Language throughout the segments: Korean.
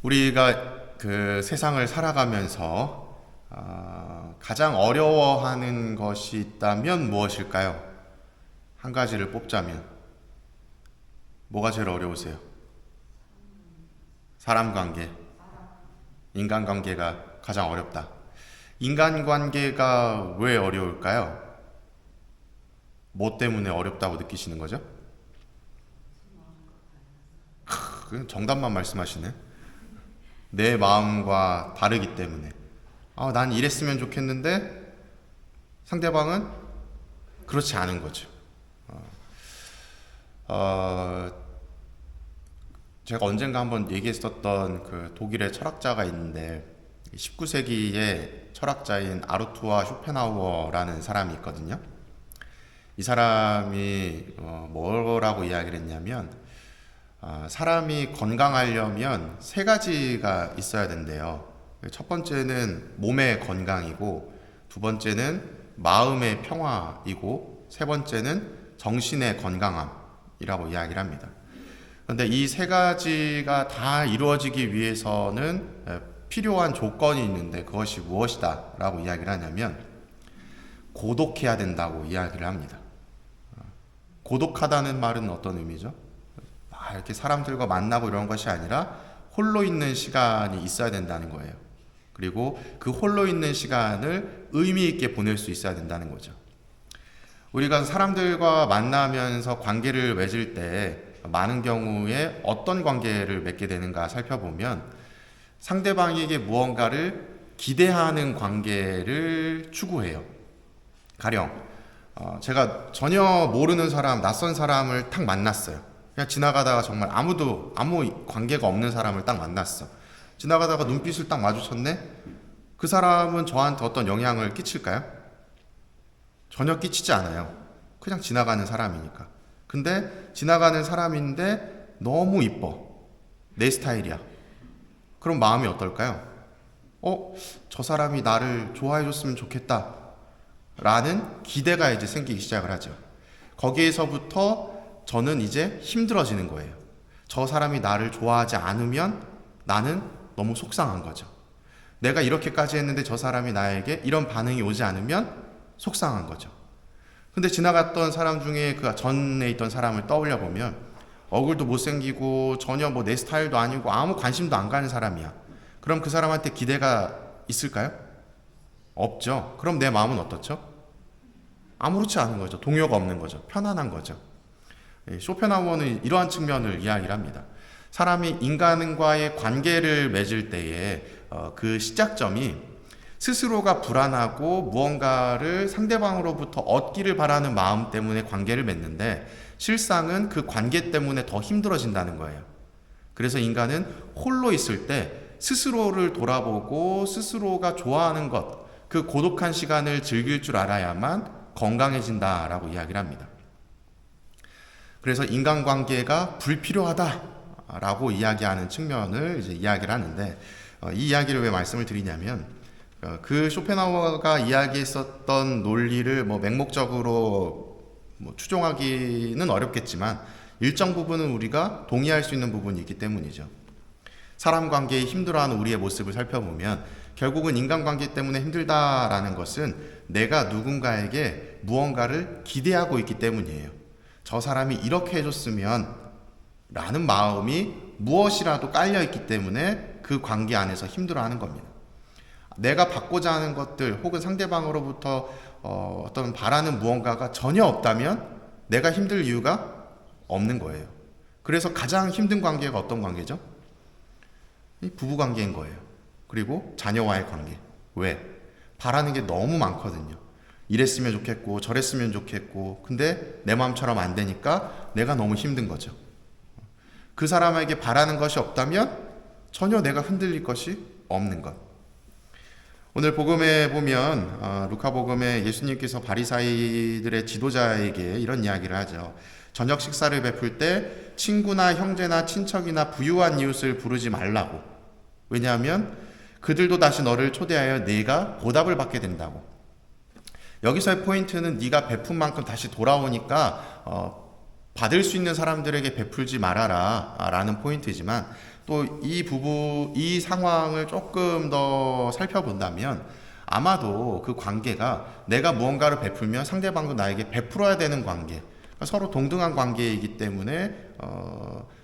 우리가 그 세상을 살아가면서 가장 어려워하는 것이 있다면 무엇일까요? 한 가지를 뽑자면 뭐가 제일 어려우세요? 사람 관계, 인간 관계가 가장 어렵다. 인간 관계가 왜 어려울까요? 뭐 때문에 어렵다고 느끼시는 거죠? 그냥 정답만 말씀하시네. 내 마음과 다르기 때문에. 난 이랬으면 좋겠는데 상대방은 그렇지 않은 거죠. 어, 제가 언젠가 한번 얘기했었던 그 독일의 철학자가 있는데 19세기의 철학자인 아르투아 쇼펜하우어라는 사람이 있거든요. 이 사람이 뭐라고 이야기를 했냐면 사람이 건강하려면 세 가지가 있어야 된대요. 첫 번째는 몸의 건강이고, 두 번째는 마음의 평화이고, 세 번째는 정신의 건강함이라고 이야기를 합니다. 그런데 이 세 가지가 다 이루어지기 위해서는 필요한 조건이 있는데 그것이 무엇이다 라고 이야기를 하냐면 고독해야 된다고 이야기를 합니다. 고독하다는 말은 어떤 의미죠? 이렇게 사람들과 만나고 이런 것이 아니라 홀로 있는 시간이 있어야 된다는 거예요. 그리고 그 홀로 있는 시간을 의미 있게 보낼 수 있어야 된다는 거죠. 우리가 사람들과 만나면서 관계를 맺을 때 많은 경우에 어떤 관계를 맺게 되는가 살펴보면 상대방에게 무언가를 기대하는 관계를 추구해요. 가령 제가 전혀 모르는 사람, 낯선 사람을 탁 만났어요. 그냥 지나가다가 정말 아무 관계가 없는 사람을 딱 만났어. 지나가다가 눈빛을 딱 마주쳤네? 그 사람은 저한테 어떤 영향을 끼칠까요? 전혀 끼치지 않아요. 그냥 지나가는 사람이니까. 근데 지나가는 사람인데 너무 이뻐. 내 스타일이야. 그럼 마음이 어떨까요? 저 사람이 나를 좋아해 줬으면 좋겠다. 라는 기대가 이제 생기기 시작을 하죠. 거기에서부터 저는 이제 힘들어지는 거예요. 저 사람이 나를 좋아하지 않으면 나는 너무 속상한 거죠. 내가 이렇게까지 했는데 저 사람이 나에게 이런 반응이 오지 않으면 속상한 거죠. 근데 지나갔던 사람 중에 그 전에 있던 사람을 떠올려 보면 얼굴도 못생기고 전혀 내 스타일도 아니고 아무 관심도 안 가는 사람이야. 그럼 그 사람한테 기대가 있을까요? 없죠. 그럼 내 마음은 어떻죠? 아무렇지 않은 거죠. 동요가 없는 거죠. 편안한 거죠. 쇼펜하우어는 이러한 측면을 이야기를 합니다. 사람이 인간과의 관계를 맺을 때에 그 시작점이 스스로가 불안하고 무언가를 상대방으로부터 얻기를 바라는 마음 때문에 관계를 맺는데 실상은 그 관계 때문에 더 힘들어진다는 거예요. 그래서 인간은 홀로 있을 때 스스로를 돌아보고 스스로가 좋아하는 것, 그 고독한 시간을 즐길 줄 알아야만 건강해진다라고 이야기를 합니다. 그래서 인간관계가 불필요하다라고 이야기하는 측면을 이제 이야기를 하는데 이 이야기를 왜 말씀을 드리냐면 그 쇼펜하우어가 이야기했었던 논리를 맹목적으로 추종하기는 어렵겠지만 일정 부분은 우리가 동의할 수 있는 부분이 있기 때문이죠. 사람 관계에 힘들어하는 우리의 모습을 살펴보면 결국은 인간관계 때문에 힘들다라는 것은 내가 누군가에게 무언가를 기대하고 있기 때문이에요. 저 사람이 이렇게 해줬으면 라는 마음이 무엇이라도 깔려있기 때문에 그 관계 안에서 힘들어하는 겁니다. 내가 받고자 하는 것들 혹은 상대방으로부터 어떤 바라는 무언가가 전혀 없다면 내가 힘들 이유가 없는 거예요. 그래서 가장 힘든 관계가 어떤 관계죠? 부부관계인 거예요. 그리고 자녀와의 관계. 왜? 바라는 게 너무 많거든요. 이랬으면 좋겠고 저랬으면 좋겠고 근데 내 마음처럼 안 되니까 내가 너무 힘든 거죠. 그 사람에게 바라는 것이 없다면 전혀 내가 흔들릴 것이 없는 것. 오늘 복음에 보면 루카복음에 예수님께서 바리사이들의 지도자에게 이런 이야기를 하죠. 저녁 식사를 베풀 때 친구나 형제나 친척이나 부유한 이웃을 부르지 말라고. 왜냐하면 그들도 다시 너를 초대하여 네가 보답을 받게 된다고. 여기서의 포인트는 네가 베푼 만큼 다시 돌아오니까 받을 수 있는 사람들에게 베풀지 말아라 라는 포인트지만 또 이 상황을 조금 더 살펴본다면 아마도 그 관계가 내가 무언가를 베풀면 상대방도 나에게 베풀어야 되는 관계, 그러니까 서로 동등한 관계이기 때문에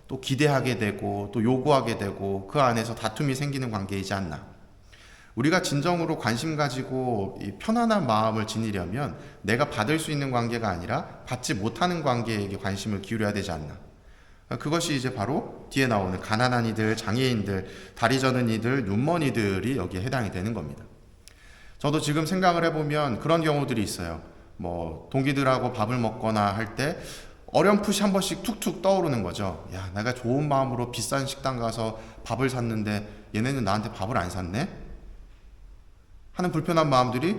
또 기대하게 되고 또 요구하게 되고 그 안에서 다툼이 생기는 관계이지 않나. 우리가 진정으로 관심 가지고 이 편안한 마음을 지니려면 내가 받을 수 있는 관계가 아니라 받지 못하는 관계에게 관심을 기울여야 되지 않나. 그것이 이제 바로 뒤에 나오는 가난한 이들, 장애인들, 다리 저는 이들, 눈먼 이들이 여기에 해당이 되는 겁니다. 저도 지금 생각을 해보면 그런 경우들이 있어요. 뭐 동기들하고 밥을 먹거나 할 때 어렴풋이 한 번씩 툭툭 떠오르는 거죠. 야, 내가 좋은 마음으로 비싼 식당 가서 밥을 샀는데 얘네는 나한테 밥을 안 샀네? 하는 불편한 마음들이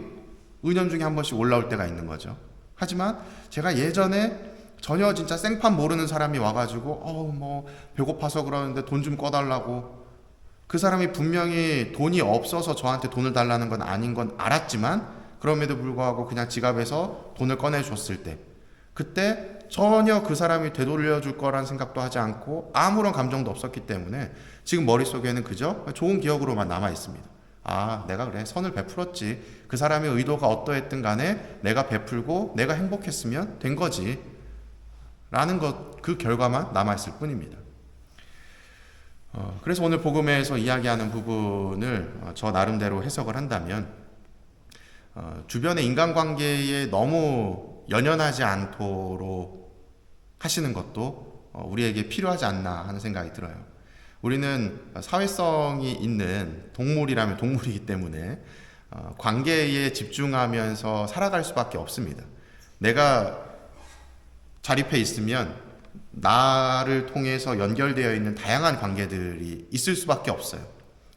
은연중에 한 번씩 올라올 때가 있는 거죠. 하지만 제가 예전에 전혀 진짜 생판 모르는 사람이 와가지고 뭐 배고파서 그러는데 돈 좀 꺼달라고, 그 사람이 분명히 돈이 없어서 저한테 돈을 달라는 건 아닌 건 알았지만 그럼에도 불구하고 그냥 지갑에서 돈을 꺼내줬을 때, 그때 전혀 그 사람이 되돌려줄 거란 생각도 하지 않고 아무런 감정도 없었기 때문에 지금 머릿속에는 그저 좋은 기억으로만 남아 있습니다. 아, 내가 그래 선을 베풀었지, 그 사람의 의도가 어떠했든 간에 내가 베풀고 내가 행복했으면 된 거지 라는 것, 그 결과만 남아있을 뿐입니다. 그래서 오늘 복음에서 이야기하는 부분을 저 나름대로 해석을 한다면 주변의 인간관계에 너무 연연하지 않도록 하시는 것도 우리에게 필요하지 않나 하는 생각이 들어요. 우리는 사회성이 있는 동물이라면 동물이기 때문에 관계에 집중하면서 살아갈 수밖에 없습니다. 내가 자립해 있으면 나를 통해서 연결되어 있는 다양한 관계들이 있을 수밖에 없어요.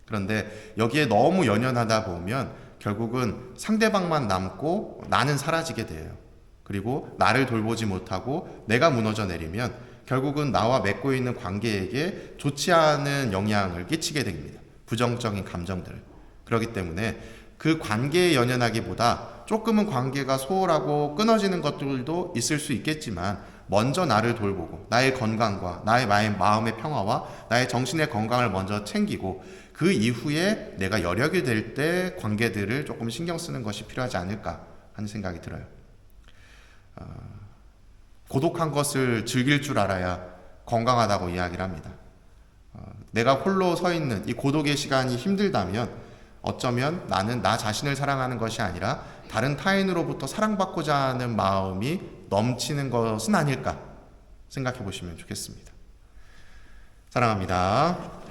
그런데 여기에 너무 연연하다 보면 결국은 상대방만 남고 나는 사라지게 돼요. 그리고 나를 돌보지 못하고 내가 무너져 내리면 결국은 나와 맺고 있는 관계에게 좋지 않은 영향을 끼치게 됩니다. 부정적인 감정들. 그렇기 때문에 그 관계에 연연하기보다 조금은 관계가 소홀하고 끊어지는 것들도 있을 수 있겠지만 먼저 나를 돌보고 나의 건강과 나의 마음의 평화와 나의 정신의 건강을 먼저 챙기고 그 이후에 내가 여력이 될 때 관계들을 조금 신경 쓰는 것이 필요하지 않을까 하는 생각이 들어요. 고독한 것을 즐길 줄 알아야 건강하다고 이야기를 합니다. 내가 홀로 서 있는 이 고독의 시간이 힘들다면 어쩌면 나는 나 자신을 사랑하는 것이 아니라 다른 타인으로부터 사랑받고자 하는 마음이 넘치는 것은 아닐까 생각해 보시면 좋겠습니다. 사랑합니다.